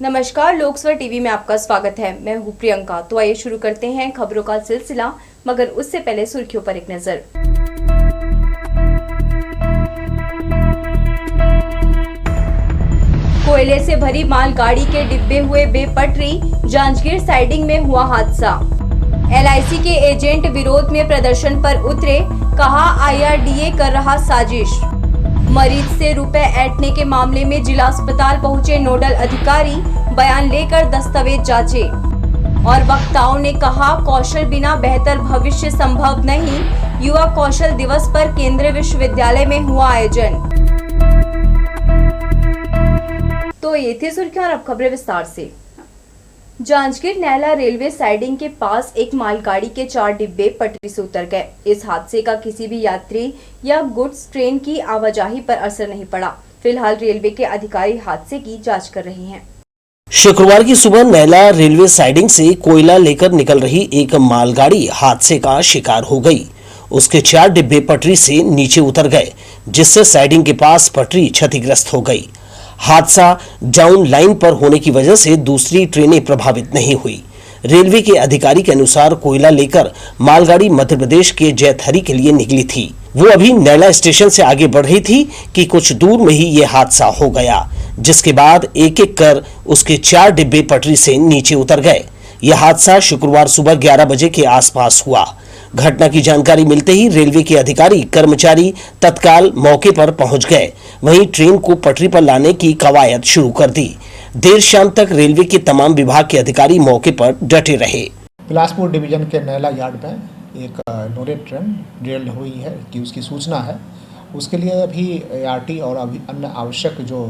नमस्कार, लोकसभा टीवी में आपका स्वागत है। मैं हूं प्रियंका। तो आइए शुरू करते हैं खबरों का सिलसिला, मगर उससे पहले सुर्खियों पर एक नजर। कोयले से भरी मालगाड़ी के डिब्बे हुए बेपटरी, जांजगीर साइडिंग में हुआ हादसा। LIC के एजेंट विरोध में प्रदर्शन पर उतरे, कहा IRDA कर रहा साजिश। मरीज से रुपए ऐंठने के मामले में जिला अस्पताल पहुंचे नोडल अधिकारी, बयान लेकर दस्तावेज जांचे। और वक्ताओं ने कहा, कौशल बिना बेहतर भविष्य संभव नहीं। युवा कौशल दिवस पर केंद्रीय विश्वविद्यालय में हुआ आयोजन। तो ये थी सुर्खियां और अब खबरें विस्तार से। जांजगीर नैला रेलवे साइडिंग के पास एक मालगाड़ी के 4 डिब्बे पटरी से उतर गए। इस हादसे का किसी भी यात्री या गुड्स ट्रेन की आवाजाही पर असर नहीं पड़ा। फिलहाल रेलवे के अधिकारी हादसे की जांच कर रहे हैं। शुक्रवार की सुबह नैला रेलवे साइडिंग से कोयला लेकर निकल रही एक मालगाड़ी हादसे का शिकार हो गई। उसके 4 डिब्बे पटरी से नीचे उतर गए, जिससे साइडिंग के पास पटरी क्षतिग्रस्त हो गई। हादसा डाउन लाइन पर होने की वजह से दूसरी ट्रेनें प्रभावित नहीं हुई। रेलवे के अधिकारी के अनुसार कोयला लेकर मालगाड़ी मध्य प्रदेश के जैतहरी के लिए निकली थी। वो अभी नैला स्टेशन से आगे बढ़ रही थी कि कुछ दूर में ही ये हादसा हो गया, जिसके बाद एक एक कर उसके 4 डिब्बे पटरी से नीचे उतर गए। यह हादसा शुक्रवार सुबह 11 बजे के आसपास हुआ। घटना की जानकारी मिलते ही रेलवे के अधिकारी कर्मचारी तत्काल मौके पर पहुंच गए। वहीं ट्रेन को पटरी पर लाने की कवायद शुरू कर दी। देर शाम तक रेलवे के तमाम विभाग के अधिकारी मौके पर डटे रहे। बिलासपुर डिवीजन के नैला यार्ड में एक लोडेड ट्रेन डिरेल हुई है कि उसकी सूचना है। उसके लिए अभी ART और अभी अन्य आवश्यक जो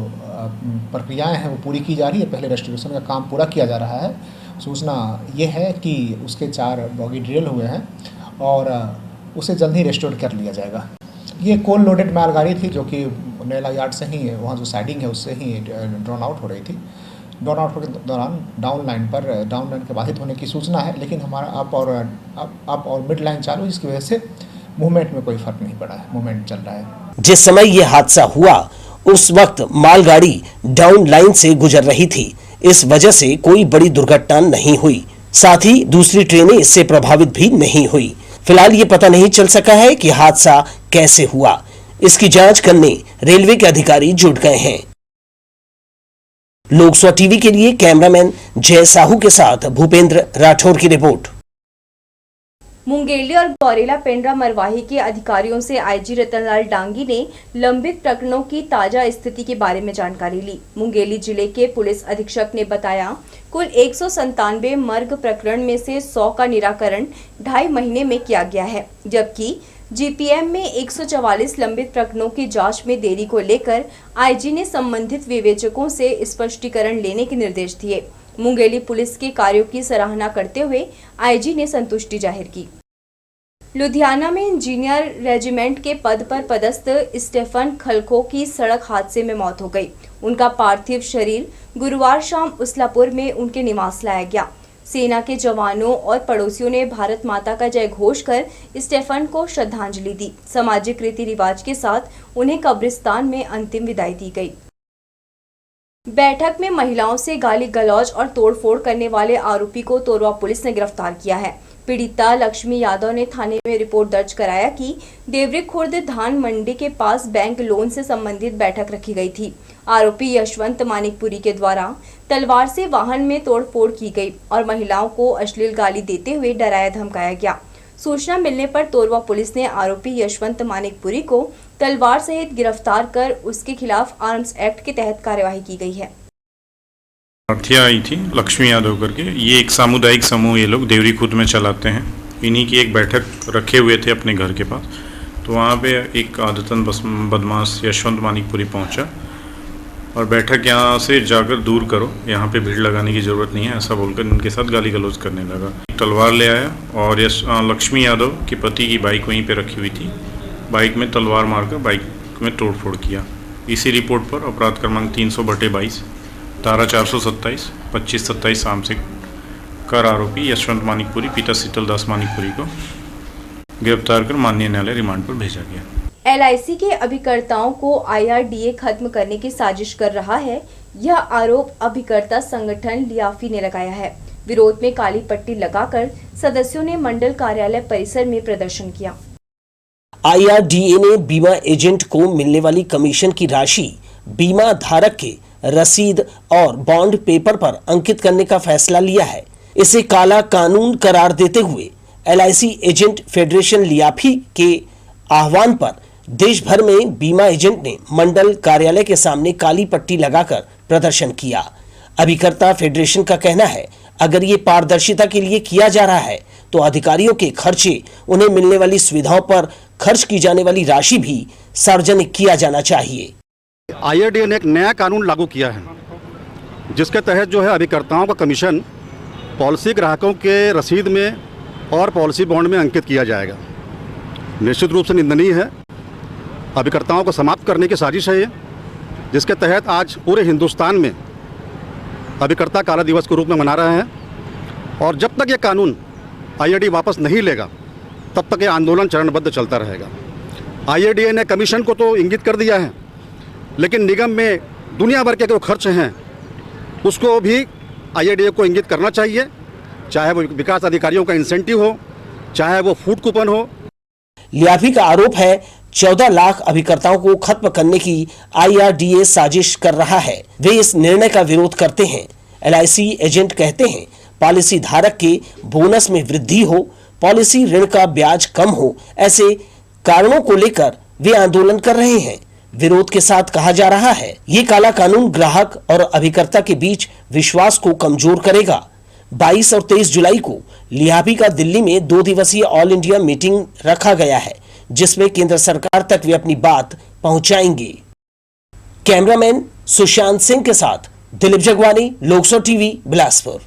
प्रक्रियाएं हैं वो पूरी की जा रही है। पहले रेस्टिट्यूशन का काम पूरा किया जा रहा है। सूचना ये है कि उसके 4 बॉगी डिरेल हुए हैं और उसे जल्द ही रेस्टोर कर लिया जाएगा। ये कोल लोडेड मालगाड़ी थी जो कि नैला यार्ड से ही, वहाँ जो साइडिंग है उससे ही ड्रॉन आउट हो रही थी। ड्रॉन आउट के दौरान डाउन लाइन के बाधित होने की सूचना है, लेकिन हमारा अप और मिड लाइन चालू, जिसकी वजह से मूवमेंट में कोई फर्क नहीं पड़ा है। मूवमेंट चल रहा है। जिस समय ये हादसा हुआ उस वक्त मालगाड़ी डाउन लाइन से गुजर रही थी। इस वजह से कोई बड़ी दुर्घटना नहीं हुई। साथ ही दूसरी ट्रेनें इससे प्रभावित भी नहीं हुई। फिलहाल ये पता नहीं चल सका है कि हादसा कैसे हुआ। इसकी जांच करने रेलवे के अधिकारी जुट गए हैं। लोकसभा टीवी के लिए कैमरामैन जय साहू के साथ भूपेंद्र राठौर की रिपोर्ट। मुंगेली और गौरेला पेंड्रा मरवाही के अधिकारियों से IG रतनलाल डांगी ने लंबित प्रकरणों की ताजा स्थिति के बारे में जानकारी ली। मुंगेली जिले के पुलिस अधीक्षक ने बताया, कुल 197 मर्ग प्रकरण में से 100 का निराकरण 2.5 महीने में किया गया है, जबकि GPM में 144 लंबित प्रकरणों की जांच में देरी को लेकर IG ने संबंधित विवेचकों से स्पष्टीकरण लेने के निर्देश दिए। मुंगेली पुलिस के कार्यों की सराहना करते हुए IG ने संतुष्टि जाहिर की। लुधियाना में इंजीनियर रेजिमेंट के पद पर पदस्थ स्टेफन खलखो की सड़क हादसे में मौत हो गई। उनका पार्थिव शरीर गुरुवार शाम उसलापुर में उनके निवास लाया गया। सेना के जवानों और पड़ोसियों ने भारत माता का जय घोष कर स्टेफन को श्रद्धांजलि दी। सामाजिक रीति रिवाज के साथ उन्हें कब्रिस्तान में अंतिम विदाई दी गई। बैठक में महिलाओं से गाली गलौज और तोड़फोड़ करने वाले आरोपी को तोरवा पुलिस ने गिरफ्तार किया है। पीड़िता लक्ष्मी यादव ने थाने में रिपोर्ट दर्ज कराया कि देवरी खुर्द धान मंडी के पास बैंक लोन से संबंधित बैठक रखी गई थी। आरोपी यशवंत मानिकपुरी के द्वारा तलवार से वाहन में तोड़फोड़ की गई और महिलाओं को अश्लील गाली देते हुए डराया धमकाया गया। सूचना मिलने पर तोरवा पुलिस ने आरोपी यशवंत मानिकपुरी को तलवार सहित गिरफ्तार कर उसके खिलाफ आर्म्स एक्ट के तहत कार्यवाही की गई है। प्रार्थी आई थी लक्ष्मी यादव करके। ये एक सामुदायिक समूह ये लोग देवरी खुद में चलाते हैं। इन्हीं की एक बैठक रखे हुए थे अपने घर के पास। तो वहाँ पे एक आदतन बदमाश यशवंत मानिकपुरी पहुँचा और बैठक यहाँ से जाकर दूर करो, यहाँ पे भीड़ लगाने की ज़रूरत नहीं है, ऐसा बोलकर इनके साथ गाली गलौज करने लगा। तलवार ले आया और लक्ष्मी यादव के पति की बाइक वहीं पे रखी हुई थी। बाइक में तलवार मारकर बाइक में तोड़फोड़ किया। इसी रिपोर्ट पर अपराध क्रमांक 300/22 धारा 427 2527 शाम से कर आरोपी यशवंत मानिकपुरी पिता शीतल दास मानिकपुरी को गिरफ्तार कर माननीय न्यायालय रिमांड पर भेजा गया। LIC के अभिकर्ताओं को IRDA खत्म करने की साजिश कर रहा है, यह आरोप अभिकर्ता संगठन लियाफी ने लगाया है। विरोध में काली पट्टी लगाकर सदस्यों ने मंडल कार्यालय परिसर में प्रदर्शन किया। IRDA ने बीमा एजेंट को मिलने वाली कमीशन की राशि बीमा धारक के रसीद और बॉन्ड पेपर पर अंकित करने का फैसला लिया है। इसे काला कानून करार देते हुए LIC एजेंट फेडरेशन लियाफी के आह्वान पर देश भर में बीमा एजेंट ने मंडल कार्यालय के सामने काली पट्टी लगाकर प्रदर्शन किया। अभिकर्ता फेडरेशन का कहना है, अगर ये पारदर्शिता के लिए किया जा रहा है तो अधिकारियों के खर्चे, उन्हें मिलने वाली सुविधाओं पर खर्च की जाने वाली राशि भी सार्वजनिक किया जाना चाहिए। IRDA ने एक नया कानून लागू किया है, जिसके तहत जो है अभिकर्ताओं का कमीशन पॉलिसी ग्राहकों के रसीद में और पॉलिसी बॉन्ड में अंकित किया जाएगा। निश्चित रूप से निंदनीय है। अभिकर्ताओं को समाप्त करने की साजिश है ये, जिसके तहत आज पूरे हिंदुस्तान में अभिकर्ता काला दिवस के रूप में मना रहे हैं। और जब तक ये कानून IRDA वापस नहीं लेगा तब तक ये आंदोलन चरणबद्ध चलता रहेगा। IRDA ने कमीशन को तो इंगित कर दिया है, लेकिन निगम में दुनिया भर के जो खर्च हैं उसको भी IRDA को इंगित करना चाहिए, चाहे वो विकास अधिकारियों का इंसेंटिव हो, चाहे वो फूड कूपन हो। लियाफी का आरोप है 14 लाख अभिकर्ताओं को खत्म करने की IRDA साजिश कर रहा है। वे इस निर्णय का विरोध करते हैं। LIC एजेंट कहते हैं, पॉलिसी धारक के बोनस में वृद्धि हो, पॉलिसी ऋण का ब्याज कम हो, ऐसे कारणों को लेकर वे आंदोलन कर रहे हैं। विरोध के साथ कहा जा रहा है, ये काला कानून ग्राहक और अभिकर्ता के बीच विश्वास को कमजोर करेगा। 22 और 23 जुलाई को लियाफी का दिल्ली में 2 दिवसीय ऑल इंडिया मीटिंग रखा गया है, जिसमें केंद्र सरकार तक वे अपनी बात पहुंचाएंगे। कैमरामैन सुशांत सिंह के साथ दिलीप जगवानी, लोकसभा टीवी, बिलासपुर।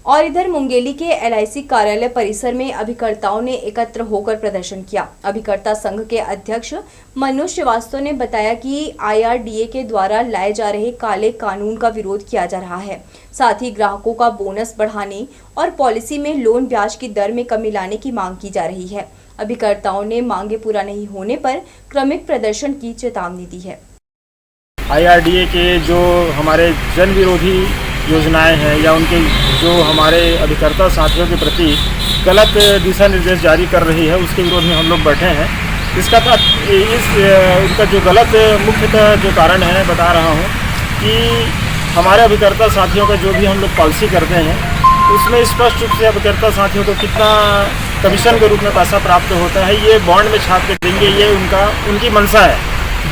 और इधर मुंगेली के LIC कार्यालय परिसर में अभिकर्ताओं ने एकत्र होकर प्रदर्शन किया। अभिकर्ता संघ के अध्यक्ष मनोज श्रीवास्तव ने बताया कि IRDA के द्वारा लाए जा रहे काले कानून का विरोध किया जा रहा है। साथ ही ग्राहकों का बोनस बढ़ाने और पॉलिसी में लोन ब्याज की दर में कमी लाने की मांग की जा रही है। अभिकर्ताओं ने मांगे पूरा नहीं होने पर क्रमिक प्रदर्शन की चेतावनी दी है। IRDA के जो हमारे जन विरोधी योजनाएं हैं या उनके जो हमारे अभिकर्ता साथियों के प्रति गलत दिशा निर्देश जारी कर रही है, उसके विरोध में हम लोग बैठे हैं। उनका जो गलत मुख्यतः जो कारण है बता रहा हूँ कि हमारे अभिकर्ता साथियों का जो भी हम लोग पॉलिसी करते हैं उसमें स्पष्ट रूप से अभिकर्ता साथियों को कितना कमीशन के रूप में पैसा प्राप्त होता है ये बॉन्ड में छाप के देंगे, ये उनकी मंशा है,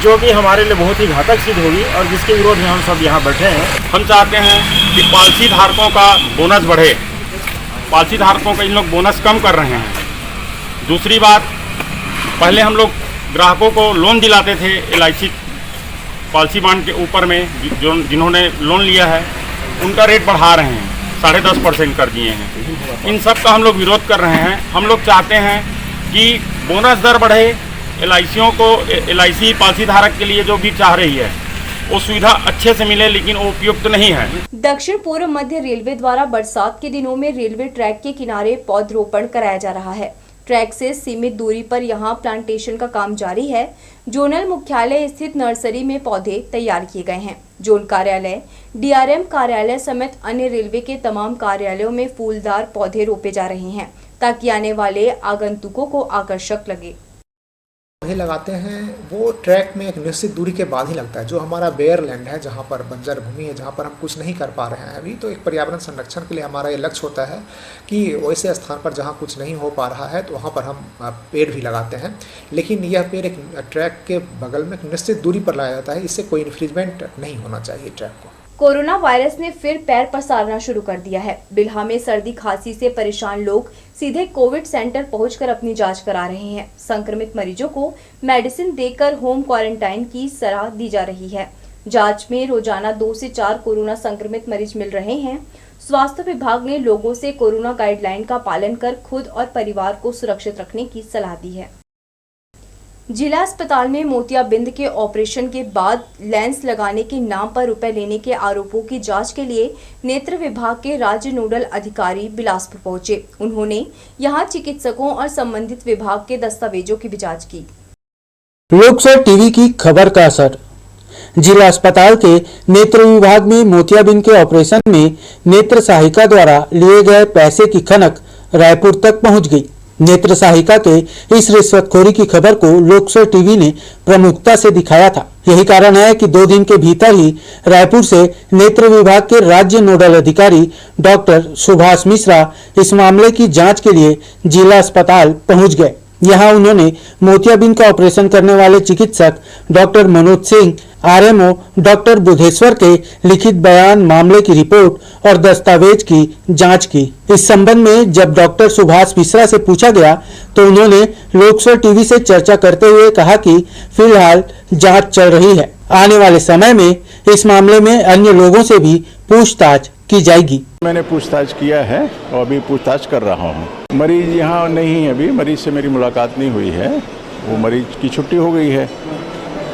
जो कि हमारे लिए बहुत ही घातक सिद्ध होगी और जिसके विरोध में हम सब यहाँ बैठे हैं। हम चाहते हैं कि पॉलिसी धारकों का बोनस बढ़े। पॉलिसी धारकों का इन लोग बोनस कम कर रहे हैं। दूसरी बात, पहले हम लोग ग्राहकों को लोन दिलाते थे LIC पॉलिसी बॉन्ड के ऊपर में, जिन्होंने लोन लिया है उनका रेट बढ़ा रहे हैं, 10.5% कर दिए हैं। इन सब का हम लोग विरोध कर रहे हैं। हम लोग चाहते हैं कि बोनस दर बढ़े, LIC पॉलिसी धारक के लिए जो भी चाह रही है वो सुविधा अच्छे से मिले, लेकिन वो उपयुक्त नहीं है। दक्षिण पूर्व मध्य रेलवे द्वारा बरसात के दिनों में रेलवे ट्रैक के किनारे पौधरोपण कराया जा रहा है। ट्रैक से सीमित दूरी पर यहां प्लांटेशन का काम जारी है। जोनल मुख्यालय स्थित नर्सरी में पौधे तैयार किए गए हैं। जोन कार्यालय, DRM कार्यालय समेत अन्य रेलवे के तमाम कार्यालयों में फूलदार पौधे रोपे जा रहे हैं, ताकि आने वाले आगंतुकों को आकर्षक लगे। पौधे लगाते हैं वो ट्रैक में एक निश्चित दूरी के बाद ही लगता है। जो हमारा बेयर लैंड है, जहाँ पर बंजर भूमि है, जहाँ पर हम कुछ नहीं कर पा रहे हैं अभी, तो एक पर्यावरण संरक्षण के लिए हमारा ये लक्ष्य होता है कि वैसे स्थान पर जहाँ कुछ नहीं हो पा रहा है तो वहाँ पर हम पेड़ भी लगाते हैं। लेकिन यह पेड़ एक ट्रैक के बगल में एक निश्चित दूरी पर लगाया जाता है। इससे कोई इन्फ्रिंजमेंट नहीं होना चाहिए ट्रैक को। कोरोना वायरस ने फिर पैर पसारना शुरू कर दिया है। बिल्हा में सर्दी खांसी से परेशान लोग सीधे कोविड सेंटर पहुंचकर अपनी जांच करा रहे हैं। संक्रमित मरीजों को मेडिसिन देकर होम क्वारंटाइन की सलाह दी जा रही है। जांच में रोजाना 2 से 4 कोरोना संक्रमित मरीज मिल रहे हैं। स्वास्थ्य विभाग ने लोगों से कोरोना गाइडलाइन का पालन कर खुद और परिवार को सुरक्षित रखने की सलाह दी है। जिला अस्पताल में मोतियाबिंद के ऑपरेशन के बाद लेंस लगाने के नाम पर रुपए लेने के आरोपों की जांच के लिए नेत्र विभाग के राज्य नोडल अधिकारी बिलासपुर पहुंचे। उन्होंने यहां चिकित्सकों और संबंधित विभाग के दस्तावेजों की भी जांच की। लोकसभा टीवी की खबर का असर। जिला अस्पताल के नेत्र विभाग में मोतियाबिंद के ऑपरेशन में नेत्र सहायिका द्वारा लिए गए पैसे की खनक रायपुर तक पहुंच गई। नेत्र सहायिका के इस रिश्वतखोरी की खबर को लोकसर टीवी ने प्रमुखता से दिखाया था। यही कारण है कि 2 दिन के भीतर ही रायपुर से नेत्र विभाग के राज्य नोडल अधिकारी डॉक्टर सुभाष मिश्रा इस मामले की जांच के लिए जिला अस्पताल पहुंच गए। यहां उन्होंने मोतियाबिंद का ऑपरेशन करने वाले चिकित्सक doctor Manoj Singh, RMO doctor Budheshwar के लिखित बयान, मामले की रिपोर्ट और दस्तावेज की जांच की। इस संबंध में जब डॉक्टर सुभाष मिश्रा से पूछा गया तो उन्होंने लोकसर टीवी से चर्चा करते हुए कहा कि फिलहाल जांच चल रही है। आने वाले समय में इस मामले में अन्य लोगों से भी पूछताछ की जाएगी। मैंने पूछताछ किया है और अभी पूछताछ कर रहा हूँ। मरीज यहाँ नहीं है, अभी मरीज से मेरी मुलाकात नहीं हुई है, वो मरीज की छुट्टी हो गई है,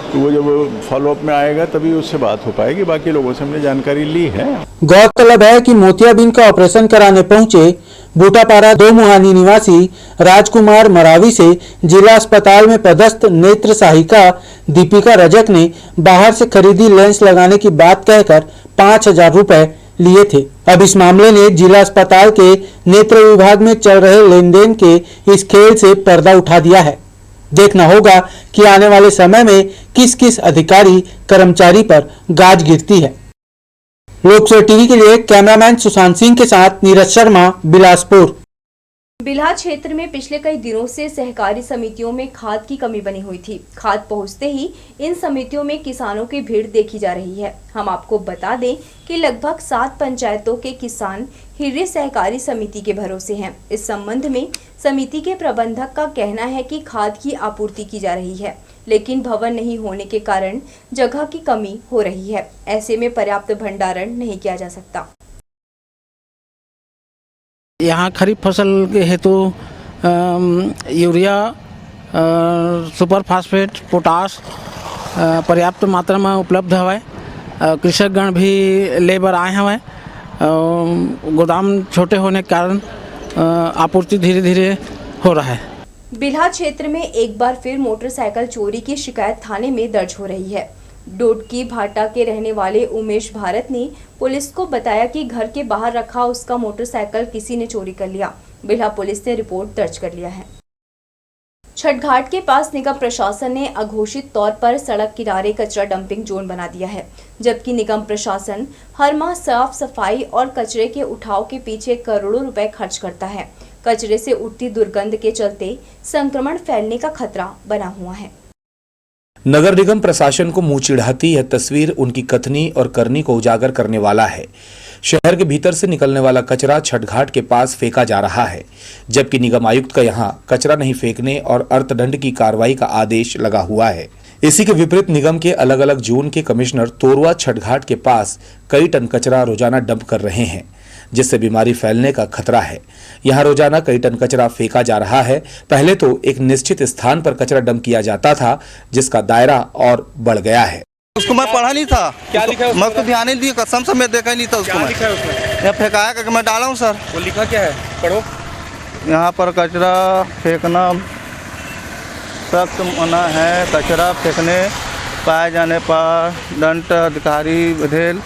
तो वो जब फॉलोअप में आएगा तभी उससे बात हो पाएगी। बाकी लोगों से हमने जानकारी ली है। गौरतलब है कि मोतियाबिंद का ऑपरेशन कराने पहुंचे बूटापारा 2 मुहानी निवासी राजकुमार मरावी से जिला अस्पताल में पदस्थ नेत्र सहायिका दीपिका रजक ने बाहर से खरीदी लेंस लगाने की बात कहकर 5,000 रुपए लिए थे। अब इस मामले ने जिला अस्पताल के नेत्र विभाग में चल रहे लेन देन के इस खेल से पर्दा उठा दिया है। देखना होगा कि आने वाले समय में किस किस अधिकारी कर्मचारी पर गाज गिरती है। लोकसर टीवी के लिए कैमरामैन सुशांत सिंह के साथ नीरज शर्मा, बिलासपुर। बिल्हा क्षेत्र में पिछले कई दिनों से सहकारी समितियों में खाद की कमी बनी हुई थी। खाद पहुंचते ही इन समितियों में किसानों की भीड़ देखी जा रही है। हम आपको बता दें कि लगभग 7 पंचायतों के किसान हिर्रे सहकारी समिति के भरोसे हैं। इस संबंध में समिति के प्रबंधक का कहना है कि खाद की आपूर्ति की जा रही है, लेकिन भवन नहीं होने के कारण जगह की कमी हो रही है। ऐसे में पर्याप्त भंडारण नहीं किया जा सकता। यहाँ खरीफ फसल के हेतु यूरिया, सुपर फास्फेट, पोटास पर्याप्त मात्रा में उपलब्ध हवे। कृषकगण भी लेबर आए हवे। गोदाम छोटे होने के कारण आपूर्ति धीरे धीरे हो रहा है। बिल्हा क्षेत्र में एक बार फिर मोटरसाइकिल चोरी की शिकायत थाने में दर्ज हो रही है। डोडकी भाटा के रहने वाले उमेश भारत ने पुलिस को बताया कि घर के बाहर रखा उसका मोटरसाइकिल किसी ने चोरी कर लिया। बिल्हा पुलिस ने रिपोर्ट दर्ज कर लिया है। छठ घाट के पास निगम प्रशासन ने अघोषित तौर पर सड़क किनारे कचरा डंपिंग जोन बना दिया है, जबकि निगम प्रशासन हर माह साफ सफाई और कचरे के उठाव के पीछे करोड़ों रुपए खर्च करता है। कचरे से उठती दुर्गंध के चलते संक्रमण फैलने का खतरा बना हुआ है। नगर निगम प्रशासन को मुंह चिढ़ाती यह तस्वीर उनकी कथनी और करनी को उजागर करने वाला है। शहर के भीतर से निकलने वाला कचरा छठ घाट के पास फेंका जा रहा है, जबकि निगम आयुक्त का यहां कचरा नहीं फेंकने और अर्थदंड की कार्रवाई का आदेश लगा हुआ है। इसी के विपरीत निगम के अलग अलग जोन के कमिश्नर तोरवा छठ घाट के पास कई टन कचरा रोजाना डंप कर रहे हैं, जिससे बीमारी फैलने का खतरा है। यहाँ रोजाना कई टन कचरा फेंका जा रहा है। पहले तो एक निश्चित स्थान पर कचरा डंप किया जाता था, जिसका दायरा और बढ़ गया है। उसको मैं पढ़ा नहीं था। क्या लिखा है? मैं उसको ध्यान नहीं दिया, कसम से मैं देखा ही नहीं था उसको। क्या लिखा है उसमें? यह फेंकाया करके मैं डाला हूँ सर। वो लिखा क्या है? पढ़ो। यहाँ पर कचरा फेंकना सख्त मना है। कचरा फेंकने पाए जाने पर दंड अधिकारी बधेल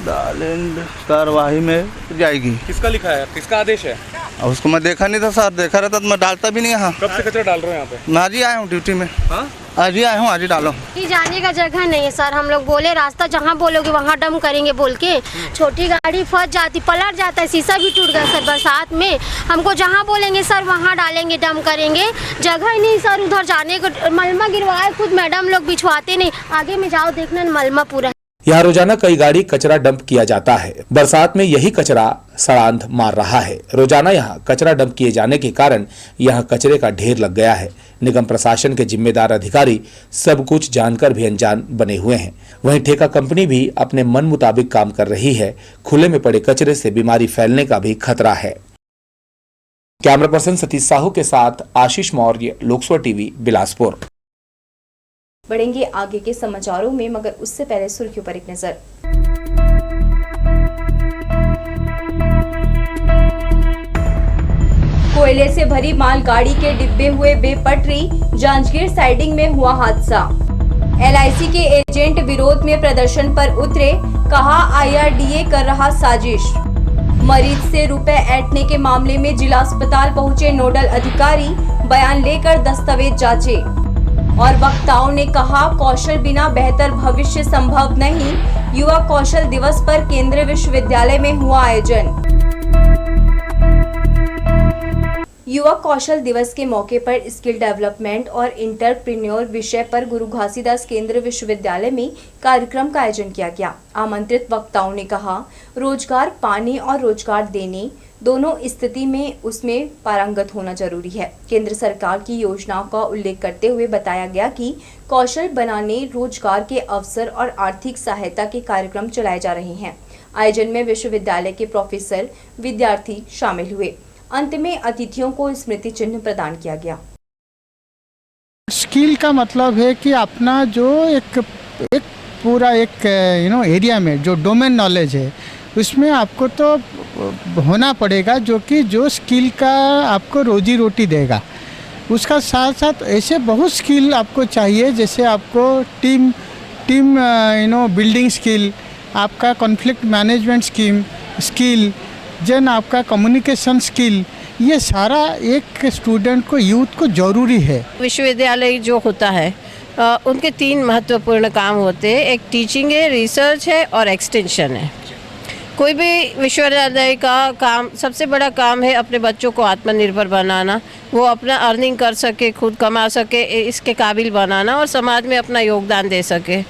दालिंद कार्यवाही में जाएगी। किसका लिखा है? किसका आदेश है? उसको मैं देखा नहीं था सर। देखा रहता तो मैं डालता भी नहीं यहाँ। कब से कचरा डाल रहे हो यहाँ पे? मैं आज ही आया हूँ ड्यूटी में। हाँ? आज ही आया हूँ, आज ही डालो। जाने का जगह नहीं है सर। हम लोग बोले रास्ता जहाँ बोलोगे वहाँ डम करेंगे बोल के, छोटी गाड़ी फंस जाती, पलट जाता है, शीशा भी टूट गया सर बरसात में। हमको जहाँ बोलेंगे सर वहाँ डालेंगे, डम करेंगे। जगह ही नहीं सर उधर जाने को। मलमा गिरवाए खुद मैडम लोग, बिछवाते नहीं। आगे में जाओ देखना मलमा पूरा। यहाँ रोजाना कई गाड़ी कचरा डंप किया जाता है। बरसात में यही कचरा सड़ांध मार रहा है। रोजाना यहाँ कचरा डंप किए जाने के कारण यहाँ कचरे का ढेर लग गया है। निगम प्रशासन के जिम्मेदार अधिकारी सब कुछ जानकर भी अनजान बने हुए हैं। वहीं ठेका कंपनी भी अपने मन मुताबिक काम कर रही है। खुले में पड़े कचरे से बीमारी फैलने का भी खतरा है। कैमरा पर्सन सतीश साहू के साथ आशीष मौर्य, लोकसर टीवी, बिलासपुर। बढ़ेंगे आगे के समाचारों में, मगर उससे पहले सुर्खियों पर एक नजर। कोयले से भरी मालगाड़ी के डिब्बे हुए बेपटरी, जांजगीर साइडिंग में हुआ हादसा। LIC के एजेंट विरोध में प्रदर्शन पर उतरे, कहा IRDA कर रहा साजिश। मरीज से रुपए ऐंठने के मामले में जिला अस्पताल पहुंचे नोडल अधिकारी, बयान लेकर दस्तावेज जांचे। और वक्ताओं ने कहा, कौशल बिना बेहतर भविष्य संभव नहीं। युवा कौशल दिवस पर केंद्रीय विश्वविद्यालय में हुआ आयोजन। युवा कौशल दिवस के मौके पर स्किल डेवलपमेंट और इंटरप्रेन्योर विषय पर गुरु घासीदास केंद्रीय विश्वविद्यालय में कार्यक्रम का आयोजन किया गया। आमंत्रित वक्ताओं ने कहा, रोजगार पाने और रोजगार देने दोनों स्थिति में उसमें पारंगत होना जरूरी है। केंद्र सरकार की योजनाओं का उल्लेख करते हुए बताया गया कि कौशल बनाने, रोजगार के अवसर और आर्थिक सहायता के कार्यक्रम चलाए जा रहे हैं। आयोजन में विश्वविद्यालय के प्रोफेसर, विद्यार्थी शामिल हुए। अंत में अतिथियों को स्मृति चिन्ह प्रदान किया गया। स्किल का मतलब है कि अपना जो एक पूरा एक एरिया में जो डोमेन नॉलेज है उसमें आपको तो होना पड़ेगा, जो स्किल का आपको रोजी रोटी देगा। उसका साथ साथ ऐसे बहुत स्किल आपको चाहिए, जैसे आपको टीम बिल्डिंग स्किल, आपका कॉन्फ्लिक्ट मैनेजमेंट स्किल, जन आपका कम्युनिकेशन स्किल, ये सारा एक स्टूडेंट को, यूथ को ज़रूरी है। विश्वविद्यालय जो होता है उनके 3 महत्वपूर्ण काम होते हैं। एक टीचिंग है, रिसर्च है और एक्सटेंशन है। कोई भी विश्वविद्यालय का काम, सबसे बड़ा काम है अपने बच्चों को आत्मनिर्भर बनाना, वो अपना अर्निंग कर सके, खुद कमा सके, इसके काबिल बनाना और समाज में अपना योगदान दे सके।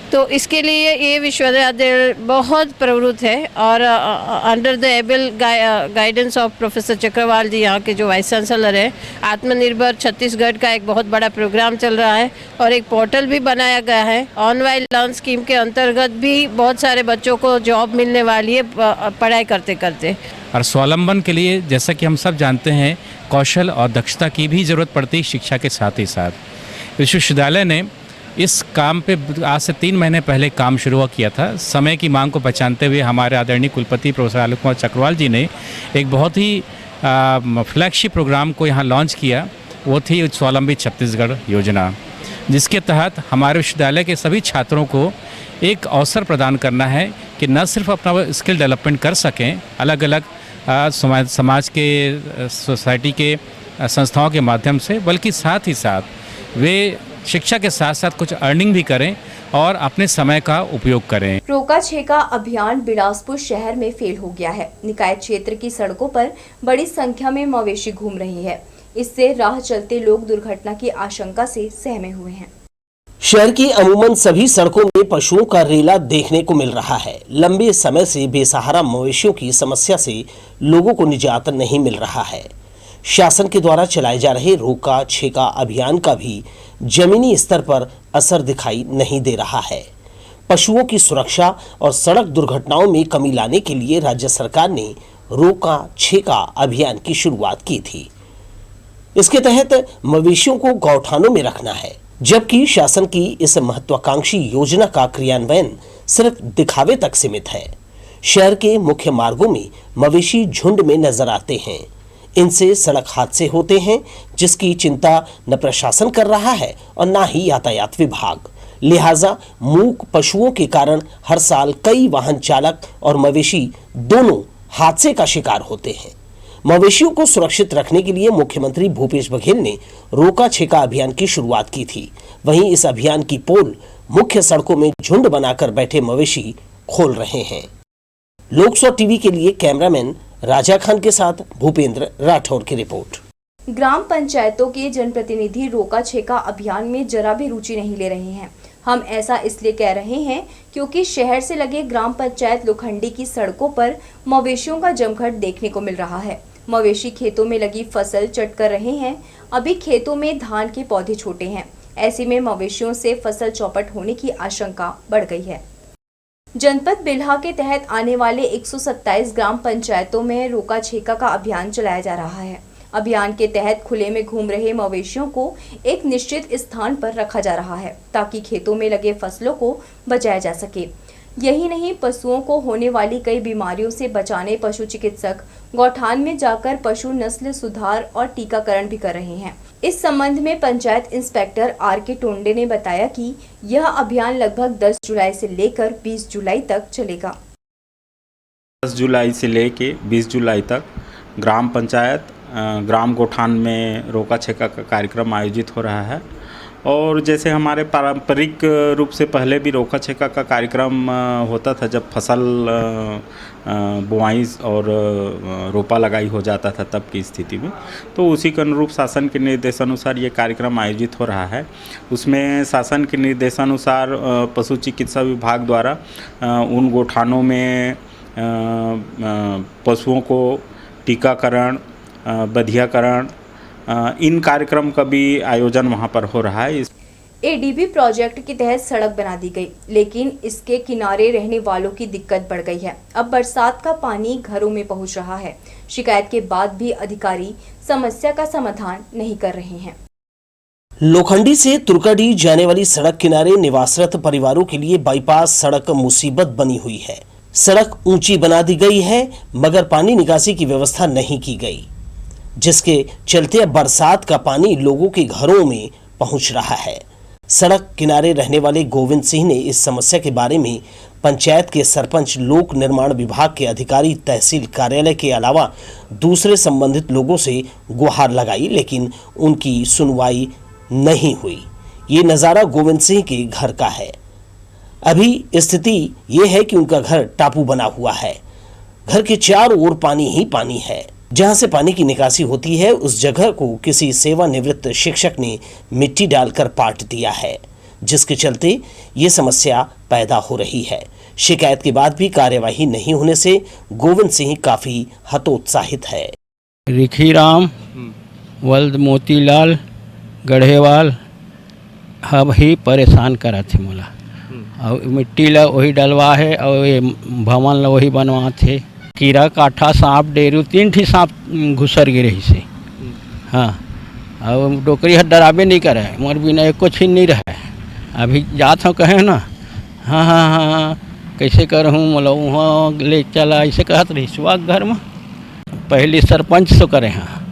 तो इसके लिए ये विश्वविद्यालय बहुत प्रवृत्त है और under the able guidance of professor Chakraval ji, यहाँ के जो वाइस चांसलर है, आत्मनिर्भर छत्तीसगढ़ का एक बहुत बड़ा प्रोग्राम चल रहा है और एक पोर्टल भी बनाया गया है। ऑनलाइन लर्न स्कीम के अंतर्गत भी बहुत सारे बच्चों को जॉब मिलने वाली है पढ़ाई करते करते। और स्वावलंबन के लिए, जैसा कि हम सब जानते हैं, कौशल और दक्षता की भी ज़रूरत पड़ती है शिक्षा के साथ ही साथ। विश्वविद्यालय ने इस काम पे आज से 3 महीने पहले काम शुरू किया था। समय की मांग को पहचानते हुए हमारे आदरणीय कुलपति प्रोफेसर आलोक कुमार चक्रवाल जी ने एक बहुत ही फ्लैगशिप प्रोग्राम को यहाँ लॉन्च किया। वो थी स्वावलंबी छत्तीसगढ़ योजना, जिसके तहत हमारे विश्वविद्यालय के सभी छात्रों को एक अवसर प्रदान करना है कि न सिर्फ अपना स्किल डेवलपमेंट कर सकें अलग अलग समाज के, सोसाइटी के संस्थाओं के माध्यम से, बल्कि साथ ही साथ वे शिक्षा के साथ साथ कुछ अर्निंग भी करें और अपने समय का उपयोग करें। रोका छेका अभियान बिलासपुर शहर में फेल हो गया है। निकाय क्षेत्र की सड़कों पर बड़ी संख्या में मवेशी घूम रही है। इससे राह चलते लोग दुर्घटना की आशंका से सहमे हुए हैं। शहर की अमूमन सभी सड़कों में पशुओं का रेला देखने को मिल रहा है। लंबे समय से बेसहारा मवेशियों की समस्या से लोगों को निजात नहीं मिल रहा है। शासन के द्वारा चलाए जा रहे रोका छेका अभियान का भी जमीनी स्तर पर असर दिखाई नहीं दे रहा है। पशुओं की सुरक्षा और सड़क दुर्घटनाओं में कमी लाने के लिए राज्य सरकार ने रोका छेका अभियान की शुरुआत की थी। इसके तहत मवेशियों को गौठानों में रखना है, जबकि शासन की इस महत्वाकांक्षी योजना का क्रियान्वयन सिर्फ दिखावे तक सीमित है। शहर के मुख्य मार्गों में मवेशी झुंड में नजर आते हैं। इनसे सड़क हादसे होते हैं, जिसकी चिंता न प्रशासन कर रहा है और न ही यातायात विभाग। लिहाजा मूक पशुओं के कारण हर साल कई वाहन चालक और मवेशी दोनों हादसे का शिकार होते हैं। मवेशियों को सुरक्षित रखने के लिए मुख्यमंत्री भूपेश बघेल ने रोका छेका अभियान की शुरुआत की थी। वहीं इस अभियान की पोल मुख्य सड़कों में झुंड बनाकर बैठे मवेशी खोल रहे हैं। लोक सौ टीवी के लिए कैमरामैन राजा खान के साथ भूपेंद्र राठौर की रिपोर्ट। ग्राम पंचायतों के जनप्रतिनिधि रोका छेका अभियान में जरा भी रुचि नहीं ले रहे हैं। हम ऐसा इसलिए कह रहे हैं क्योंकि शहर से लगे ग्राम पंचायत लोखंडी की सड़कों पर मवेशियों का जमघट देखने को मिल रहा है। मवेशी खेतों में लगी फसल चट कर रहे हैं। अभी खेतों में धान के पौधे छोटे हैं। ऐसे में मवेशियों से फसल चौपट होने की आशंका बढ़ गई है। जनपद बिल्हा के तहत आने वाले 127 ग्राम पंचायतों में रोका छेका का अभियान चलाया जा रहा है। अभियान के तहत खुले में घूम रहे मवेशियों को एक निश्चित स्थान पर रखा जा रहा है, ताकि खेतों में लगे फसलों को बचाया जा सके। यही नहीं, पशुओं को होने वाली कई बीमारियों से बचाने पशु चिकित्सक गौठान में जाकर पशु नस्ल सुधार और टीकाकरण भी कर रहे हैं। इस संबंध में पंचायत इंस्पेक्टर R.K. टोंडे ने बताया कि यह अभियान लगभग 10 जुलाई से लेकर 20 जुलाई तक चलेगा। 10 जुलाई से लेके 20 जुलाई तक ग्राम पंचायत ग्राम गौठान में रोका छेका का कार्यक्रम आयोजित हो रहा है। और जैसे हमारे पारंपरिक रूप से पहले भी रोका छेका का कार्यक्रम होता था, जब फसल बुआई और रोपा लगाई हो जाता था तब की स्थिति में, तो उसी के अनुरूप शासन के निर्देशानुसार ये कार्यक्रम आयोजित हो रहा है। उसमें शासन के निर्देशानुसार पशु चिकित्सा विभाग द्वारा उन गौठानों में पशुओं को टीकाकरण, बधियाकरण, इन कार्यक्रम का भी आयोजन वहाँ पर हो रहा है। ADB प्रोजेक्ट के तहत सड़क बना दी गई, लेकिन इसके किनारे रहने वालों की दिक्कत बढ़ गई है। अब बरसात का पानी घरों में पहुँच रहा है। शिकायत के बाद भी अधिकारी समस्या का समाधान नहीं कर रहे हैं। लोखंडी से तुर्काडी जाने वाली सड़क किनारे निवासरत परिवारों के लिए बाईपास सड़क मुसीबत बनी हुई है। सड़क ऊंची बना दी गई है, मगर पानी निकासी की व्यवस्था नहीं की गई, जिसके चलते अब बरसात का पानी लोगों के घरों में पहुंच रहा है। सड़क किनारे रहने वाले गोविंद सिंह ने इस समस्या के बारे में पंचायत के सरपंच, लोक निर्माण विभाग के अधिकारी, तहसील कार्यालय के अलावा दूसरे संबंधित लोगों से गुहार लगाई, लेकिन उनकी सुनवाई नहीं हुई। ये नज़ारा गोविंद सिंह के घर का है। अभी स्थिति ये है कि उनका घर टापू बना हुआ है। घर के चारों ओर पानी ही पानी है। जहां से पानी की निकासी होती है उस जगह को किसी सेवानिवृत्त शिक्षक ने मिट्टी डालकर पाट दिया है, जिसके चलते ये समस्या पैदा हो रही है। शिकायत के बाद भी कार्यवाही नहीं होने से गोविंद सिंह काफी हतोत्साहित है। रिखीराम वल्द मोतीलाल गढ़ेवाल अब ही परेशान करा थे मोला, और मिट्टी ला वही डलवा है और ये भवन ला वही बनवा थे। कीड़ा काठा सांप डेरू 3 ठी सांप घुसर गिरे ही से। हाँ, और डोकरी हट डराबे नहीं करे, मोर बिना एको छीन नहीं रहे। अभी जात हो कहे ना, हाँ हाँ हाँ कैसे करहूँ, मोला वहाँ ले चला ऐसे कहत रही सुहा घर में। पहले सरपंच से करे हाँ,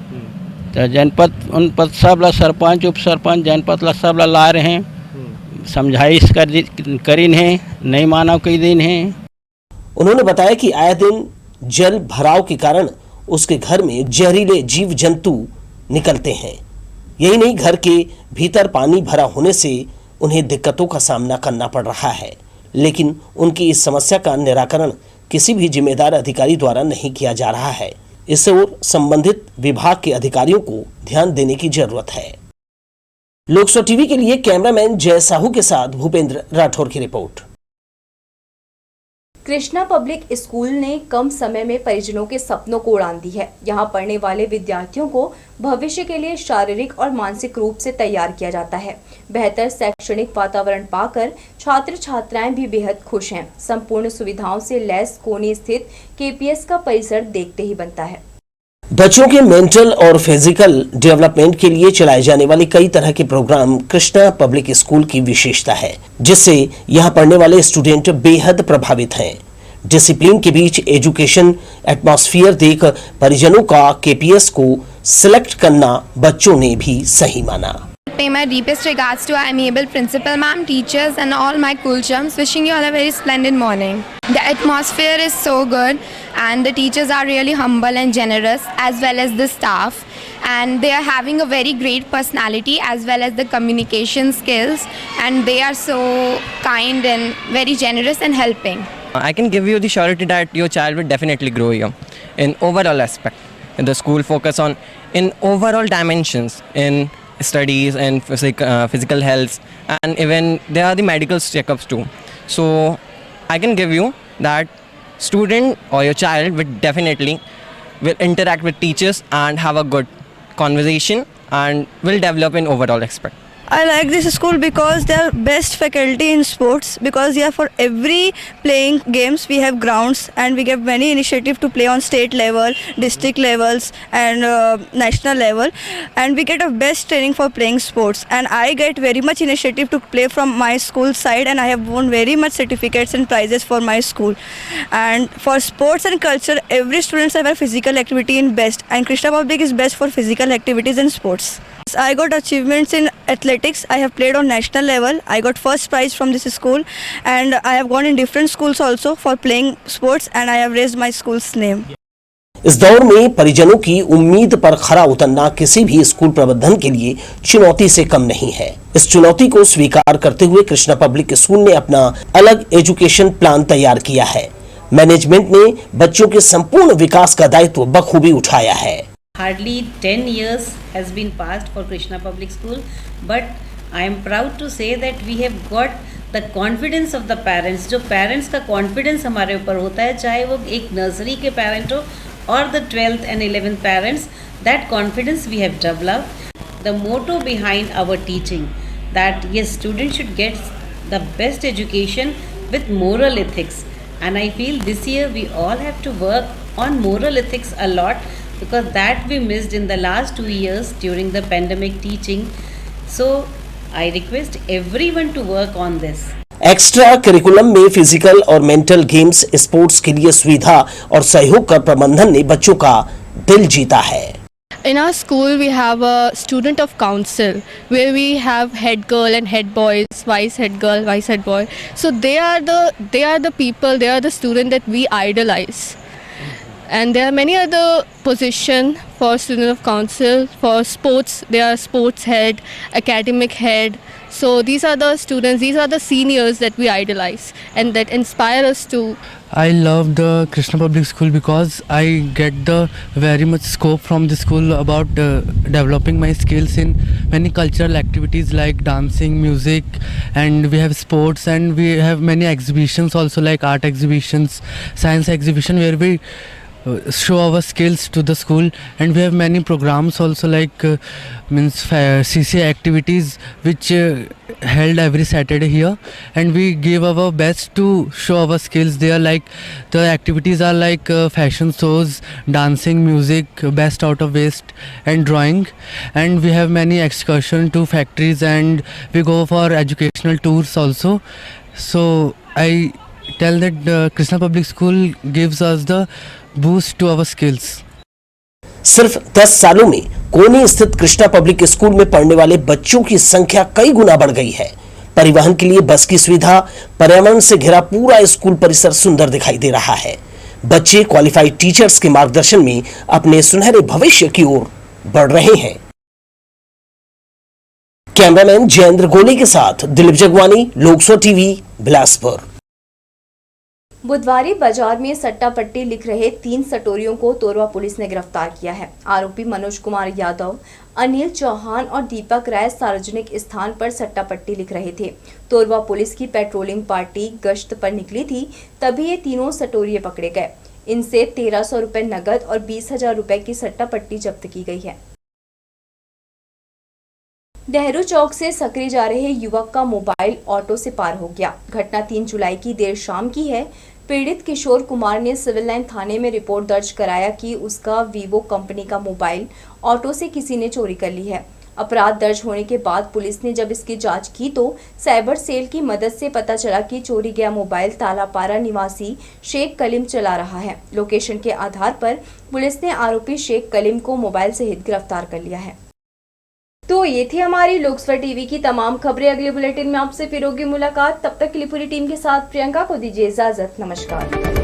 तो जनपद उन पद सब ला सरपंच, उप सरपंच, जनपद ला सब ला ला रहे हैं, समझाइश करीन है, नहीं मानव कई दिन है। उन्होंने बताया कि आए दिन जल भराव के कारण उसके घर में जहरीले जीव जंतु निकलते हैं। यही नहीं, घर के भीतर पानी भरा होने से उन्हें दिक्कतों का सामना करना पड़ रहा है, लेकिन उनकी इस समस्या का निराकरण किसी भी जिम्मेदार अधिकारी द्वारा नहीं किया जा रहा है। इस ओर संबंधित विभाग के अधिकारियों को ध्यान देने की जरूरत है। लोकसभा टीवी के लिए कैमरामैन जय साहू के साथ भूपेंद्र राठौर की रिपोर्ट। कृष्णा पब्लिक स्कूल ने कम समय में परिजनों के सपनों को उड़ान दी है। यहाँ पढ़ने वाले विद्यार्थियों को भविष्य के लिए शारीरिक और मानसिक रूप से तैयार किया जाता है। बेहतर शैक्षणिक वातावरण पाकर छात्र छात्राएं भी बेहद खुश हैं। संपूर्ण सुविधाओं से लैस कोनी स्थित KPS का परिसर देखते ही बनता है। बच्चों के मेंटल और फिजिकल डेवलपमेंट के लिए चलाए जाने वाले कई तरह के प्रोग्राम कृष्णा पब्लिक स्कूल की विशेषता है, जिससे यहाँ पढ़ने वाले स्टूडेंट बेहद प्रभावित हैं। डिसिप्लिन के बीच एजुकेशन एटमॉस्फेयर देख परिजनों का KPS को सिलेक्ट करना बच्चों ने भी सही माना। Pay my deepest regards to our amiable principal ma'am, teachers and all my cool chums. Wishing you all a very splendid morning. The atmosphere is so good and the teachers are really humble and generous, as well as the staff, and they are having a very great personality as well as the communication skills, and they are so kind and very generous and helping. I can give you the surety that your child will definitely grow here in overall aspect. In the school focus on in overall dimensions in studies and physical health, and even there are the medical checkups too. So I can give you that student or your child will interact with teachers and have a good conversation and will develop in overall aspect. I like this school because they are best faculty in sports, because yeah, for every playing games we have grounds and we get many initiative to play on state level, district levels and national level, and we get a best training for playing sports, and I get very much initiative to play from my school side, and I have won very much certificates and prizes for my school. And for sports and culture, every students have a physical activity in best, and Krishna Public is best for physical activities and sports. I got achievements in athletics. I have played on national level. I got first prize from this school, and I have gone in different schools also for playing sports, and I have raised my school's name. इस दौर में परिजनों की उम्मीद पर खरा उतरना किसी भी स्कूल प्रबंधन के लिए चुनौती से कम नहीं है। इस चुनौती को स्वीकार करते हुए कृष्णा पब्लिक स्कूल ने अपना अलग एजुकेशन प्लान तैयार किया है। मैनेजमेंट ने बच्चों के संपूर्ण विकास का दायित्व बखूबी उठाया है। Hardly 10 years has been passed for Krishna Public School, but I am proud to say that we have got the confidence of the parents. जो parents का confidence हमारे ऊपर होता है, चाहे वो एक nursery के parent हो और the 12th and 11th parents, that confidence we have developed. The motto behind our teaching that yes, students should get the best education with moral ethics, and I feel this year we all have to work on moral ethics a lot, because that we missed in the last 2 years during the pandemic teaching. So I request everyone to work on this. Extra curriculum में physical और mental games, sports के लिए सुविधा और सहयोग कर प्रबंधन ने बच्चों का दिल जीता है। In our school, we have a student of council where we have head girl and head boys, vice head girl, vice head boy. So they are the people, they are the student that we idolize. And there are many other positions for student of council. For sports, there are sports head, academic head. So these are the students, these are the seniors that we idolize and that inspire us to. I love the Krishna Public School because I get the very much scope from the school about developing my skills in many cultural activities like dancing, music, and we have sports, and we have many exhibitions also like art exhibitions, science exhibition where we show our skills to the school, and we have many programs also like CCA activities which held every Saturday here, and we give our best to show our skills there. Like the activities are like fashion shows, dancing, music, best out of waste, and drawing, and we have many excursion to factories, and we go for educational tours also. So I tell that Krishna Public School gives us the boost to our skills. सिर्फ 10 सालों में कोनी स्थित Krishna public school में पढ़ने वाले बच्चों की संख्या कई गुना बढ़ गई है। परिवहन के लिए बस की सुविधा, पर्यावरण से घिरा पूरा स्कूल परिसर सुंदर दिखाई दे रहा है। बच्चे क्वालिफाइड टीचर्स के मार्गदर्शन में अपने सुनहरे भविष्य की ओर बढ़ रहे हैं। कैमरामैन जयेंद्र गोले के साथ दिलीप जगवानी, लोकसभा टीवी, बिलासपुर। बुधवारी बाजार में सट्टा पट्टी लिख रहे 3 सटोरियों को तोरवा पुलिस ने गिरफ्तार किया है। आरोपी मनोज कुमार यादव, अनिल चौहान और दीपक राय सार्वजनिक स्थान पर सट्टा पट्टी लिख रहे थे। तोरवा पुलिस की पेट्रोलिंग पार्टी गश्त पर निकली थी, तभी ये तीनों सटोरिये पकड़े गए। इनसे 1300 रुपए नगद और 20,000 रुपए की सट्टा पट्टी जब्त की गई है। नेहरू चौक से सकरी जा रहे युवक का मोबाइल ऑटो से पार हो गया। घटना 3 जुलाई की देर शाम की है। पीड़ित किशोर कुमार ने सिविल लाइन थाने में रिपोर्ट दर्ज कराया कि उसका वीवो कंपनी का मोबाइल ऑटो से किसी ने चोरी कर ली है। अपराध दर्ज होने के बाद पुलिस ने जब इसकी जांच की तो साइबर सेल की मदद से पता चला कि चोरी गया मोबाइल तालापारा निवासी शेख कलीम चला रहा है। लोकेशन के आधार पर पुलिस ने आरोपी शेख कलीम को मोबाइल सहित गिरफ्तार कर लिया है। तो ये थी हमारी लोकसभा टीवी की तमाम खबरें। अगले बुलेटिन में आपसे फिर होगी मुलाकात। तब तक के लिए पूरी टीम के साथ प्रियंका को दीजिए इजाजत। नमस्कार।